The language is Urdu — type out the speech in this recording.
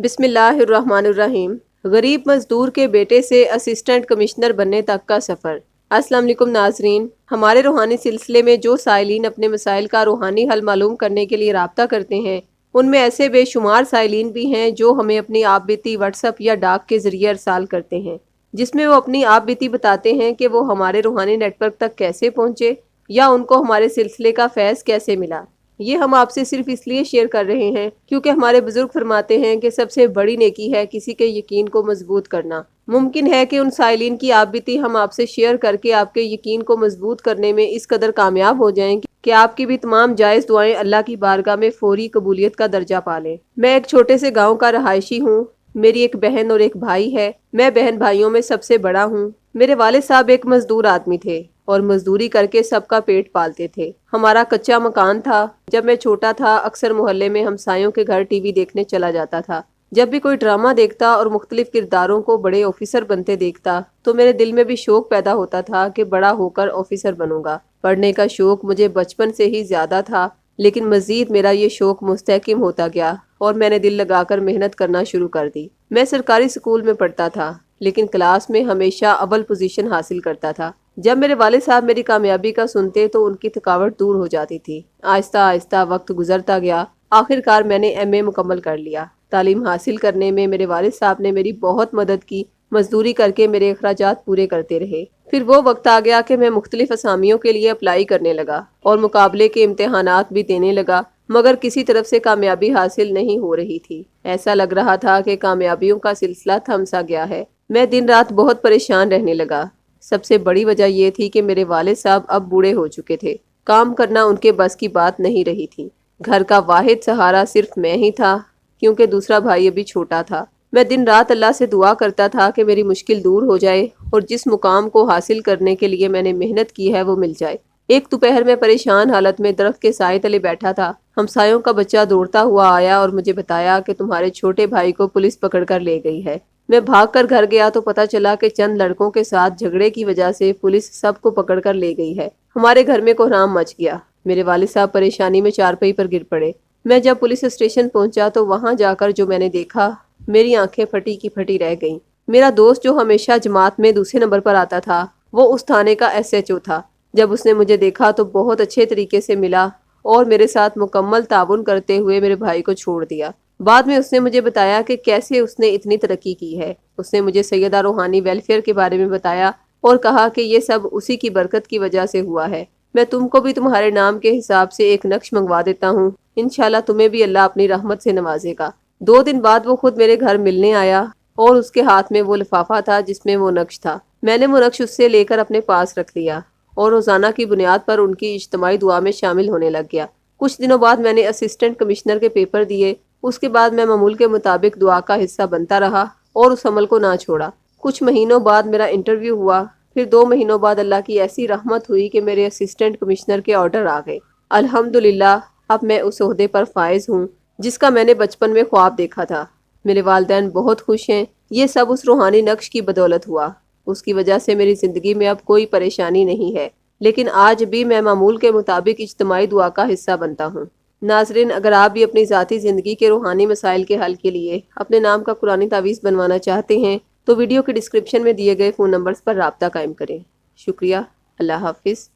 بسم اللہ الرحمن الرحیم۔ غریب مزدور کے بیٹے سے اسسٹنٹ کمشنر بننے تک کا سفر۔ السلام علیکم ناظرین، ہمارے روحانی سلسلے میں جو سائلین اپنے مسائل کا روحانی حل معلوم کرنے کے لیے رابطہ کرتے ہیں، ان میں ایسے بے شمار سائلین بھی ہیں جو ہمیں اپنی آپ بیتی واٹس ایپ یا ڈاک کے ذریعے ارسال کرتے ہیں، جس میں وہ اپنی آپ بیتی بتاتے ہیں کہ وہ ہمارے روحانی نیٹ ورک تک کیسے پہنچے یا ان کو ہمارے سلسلے کا فیض کیسے ملا۔ یہ ہم آپ سے صرف اس لیے شیئر کر رہے ہیں کیونکہ ہمارے بزرگ فرماتے ہیں کہ سب سے بڑی نیکی ہے کسی کے یقین کو مضبوط کرنا۔ ممکن ہے کہ ان سائلین کی آپ بیتی ہم آپ سے شیئر کر کے آپ کے یقین کو مضبوط کرنے میں اس قدر کامیاب ہو جائیں کہ آپ کی بھی تمام جائز دعائیں اللہ کی بارگاہ میں فوری قبولیت کا درجہ پا لیں۔ میں ایک چھوٹے سے گاؤں کا رہائشی ہوں۔ میری ایک بہن اور ایک بھائی ہے۔ میں بہن بھائیوں میں سب سے بڑا ہوں۔ میرے والد صاحب ایک مزدور آدمی تھے اور مزدوری کر کے سب کا پیٹ پالتے تھے۔ ہمارا کچا مکان تھا۔ جب میں چھوٹا تھا اکثر محلے میں ہمسایوں کے گھر ٹی وی دیکھنے چلا جاتا تھا۔ جب بھی کوئی ڈرامہ دیکھتا اور مختلف کرداروں کو بڑے آفیسر بنتے دیکھتا تو میرے دل میں بھی شوق پیدا ہوتا تھا کہ بڑا ہو کر آفیسر بنوں گا۔ پڑھنے کا شوق مجھے بچپن سے ہی زیادہ تھا، لیکن مزید میرا یہ شوق مستحکم ہوتا گیا اور میں نے دل لگا کر محنت کرنا شروع کر دی۔ میں سرکاری اسکول میں پڑھتا تھا، لیکن کلاس میں ہمیشہ اول پوزیشن حاصل کرتا تھا۔ جب میرے والد صاحب میری کامیابی کا سنتے تو ان کی تھکاوٹ دور ہو جاتی تھی۔ آہستہ آہستہ وقت گزرتا گیا۔ آخرکار میں نے ایم اے مکمل کر لیا۔ تعلیم حاصل کرنے میں میرے والد صاحب نے میری بہت مدد کی۔ مزدوری کر کے میرے اخراجات پورے کرتے رہے۔ پھر وہ وقت آ گیا کہ میں مختلف اسامیوں کے لیے اپلائی کرنے لگا اور مقابلے کے امتحانات بھی دینے لگا، مگر کسی طرف سے کامیابی حاصل نہیں ہو رہی تھی۔ ایسا لگ رہا تھا کہ کامیابیوں کا سلسلہ تھم سا گیا ہے۔ میں دن رات بہت پریشان رہنے لگا۔ سب سے بڑی وجہ یہ تھی کہ میرے والد صاحب اب بوڑھے ہو چکے تھے۔ کام کرنا ان کے بس کی بات نہیں رہی تھی۔ گھر کا واحد سہارا صرف میں ہی تھا، کیونکہ دوسرا بھائی ابھی چھوٹا تھا۔ میں دن رات اللہ سے دعا کرتا تھا کہ میری مشکل دور ہو جائے اور جس مقام کو حاصل کرنے کے لیے میں نے محنت کی ہے وہ مل جائے۔ ایک دوپہر میں پریشان حالت میں درخت کے سائے تلے بیٹھا تھا۔ ہمسایوں کا بچہ دوڑتا ہوا آیا اور مجھے بتایا کہ تمہارے چھوٹے بھائی کو پولیس پکڑ کر لے گئی ہے۔ میں بھاگ کر گھر گیا تو پتہ چلا کہ چند لڑکوں کے ساتھ جھگڑے کی وجہ سے پولیس سب کو پکڑ کر لے گئی ہے۔ ہمارے گھر میں کوہرام مچ گیا۔ میرے والد صاحب پریشانی میں چارپائی پر گر پڑے۔ میں جب پولیس اسٹیشن پہنچا تو وہاں جا کر جو میں نے دیکھا، میری آنکھیں پھٹی کی پھٹی رہ گئیں۔ میرا دوست جو ہمیشہ جماعت میں دوسرے نمبر پر آتا تھا، وہ اس تھانے کا ایس ایچ او تھا۔ جب اس نے مجھے دیکھا تو بہت اچھے طریقے سے ملا اور میرے ساتھ مکمل تعاون کرتے ہوئے میرے بھائی کو چھوڑ دیا۔ بعد میں اس نے مجھے بتایا کہ کیسے اس نے اتنی ترقی کی ہے۔ اس نے مجھے سیدہ روحانی ویلفیئر کے بارے میں بتایا اور کہا کہ یہ سب اسی کی برکت کی وجہ سے ہوا ہے۔ میں تم کو بھی تمہارے نام کے حساب سے ایک نقش منگوا دیتا ہوں، انشاءاللہ تمہیں بھی اللہ اپنی رحمت سے نوازے گا۔ 2 دن بعد وہ خود میرے گھر ملنے آیا اور اس کے ہاتھ میں وہ لفافہ تھا جس میں وہ نقش تھا۔ میں نے وہ نقش اس سے لے کر اپنے پاس رکھ لیا اور روزانہ کی بنیاد پر ان کی اجتماعی دعا میں شامل ہونے لگ گیا۔ کچھ دنوں بعد میں نے اسسٹنٹ کمشنر کے پیپر دیے۔ اس کے بعد میں معمول کے مطابق دعا کا حصہ بنتا رہا اور اس عمل کو نہ چھوڑا۔ کچھ مہینوں بعد میرا انٹرویو ہوا۔ پھر 2 مہینوں بعد اللہ کی ایسی رحمت ہوئی کہ میرے اسسٹنٹ کمشنر کے آرڈر آ گئے۔ الحمدللہ اب میں اس عہدے پر فائز ہوں جس کا میں نے بچپن میں خواب دیکھا تھا۔ میرے والدین بہت خوش ہیں۔ یہ سب اس روحانی نقش کی بدولت ہوا۔ اس کی وجہ سے میری زندگی میں اب کوئی پریشانی نہیں ہے، لیکن آج بھی میں معمول کے مطابق اجتماعی دعا کا حصہ بنتا ہوں۔ ناظرین، اگر آپ بھی اپنی ذاتی زندگی کے روحانی مسائل کے حل کے لیے اپنے نام کا قرآنی تعویذ بنوانا چاہتے ہیں تو ویڈیو کے ڈسکرپشن میں دیے گئے فون نمبرز پر رابطہ قائم کریں۔ شکریہ۔ اللہ حافظ۔